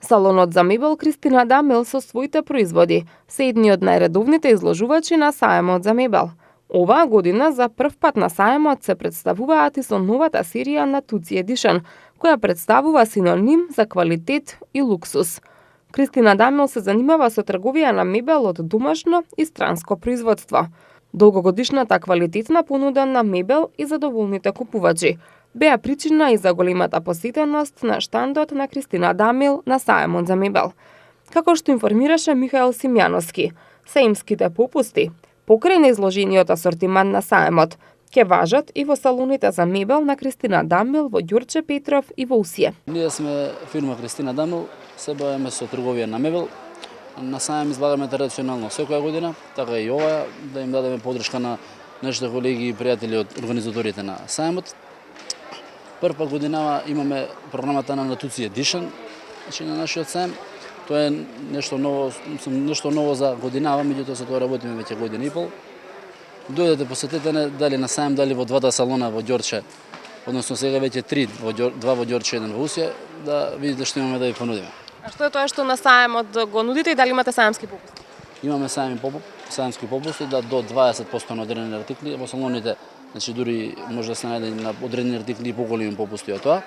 Салонот за мебел Кристина Дамил со своите производи се едни од најредовните изложувачи на саемот за мебел. Оваа година за прв пат на саемот се представуваат и со новата серија на Tucci Edition, која представува синоним за квалитет и луксус. Кристина Дамил се занимава со трговија на мебел од домашно и странско производство. Долгогодишната квалитетна понуда на мебел и задоволните купувачи беа причина и за големата посетеност на штандот на Кристина Дамил на саемот за мебел. Како што информираше Михаел Симјановски, саемските попусти покрај на изложениот асортиман на саемот ќе важат и во салоните за мебел на Кристина Дамил во Ѓорче Петров и во Усие. Ние сме фирма Кристина Дамил, се бавиме со трговија на мебел. На саем излагаме традиционално секоја година, така и ова, да им дадеме подршка на нашите колеги и пријатели од организаторите на саемот. Прва годинава имаме програмата на Tucci Edition, значи на нашиот саем. Тоа е нешто ново за годинава, меѓутоа со тоа работиме веќе година и пол. Дојдете, посетете не дали на саем, дали во двата салона во Ѓорче, односно сега веќе два во Ѓорче, еден во Усие, да видите што имаме да ви понудиме. А што е тоа што на саемот го нудите и дали имате саемски попусти? Имаме саемски попусти да до 20% на одредени артикли во салоните. Значи дури може да се најде на одредени артикли и поголеми попусти од тоа.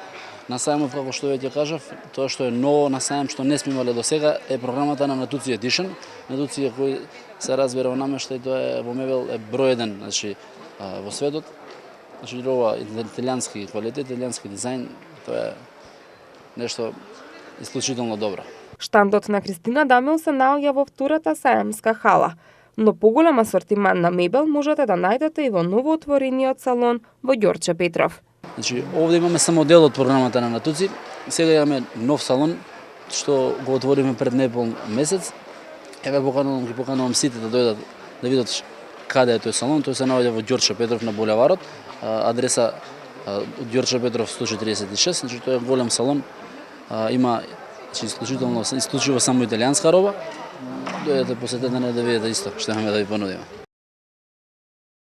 На саемот, како што веќе кажав, тоа што е ново на саем што не сме имале до сега е програмата на Tucci Edition. На Tucci кој се разбира во намештај, тоа е во мебел е број 1, значи во светот. Значи ова италијански квалитет, италијански дизајн, тоа е нешто исклучително добро. Штандот на Кристина Дамил се наоѓа во втората саемска хала, но поголем асортиман на мебел можете да најдете и во новоотворениот салон во Ѓорче Петров. Значи, овде имаме само дел од програмата на Tucci. Сега имаме нов салон што го отвориме пред непол месец. Еве ги поканувам сите да дојдат да видат каде е тој салон. Тој се наоѓа во Ѓорче Петров на булеварот. Адреса Ѓорче Петров 146, значи тоа е голем салон. Има исклучиво само италијанска роба. Дојдете, посетете да видите исто што имаме да ви понудиме.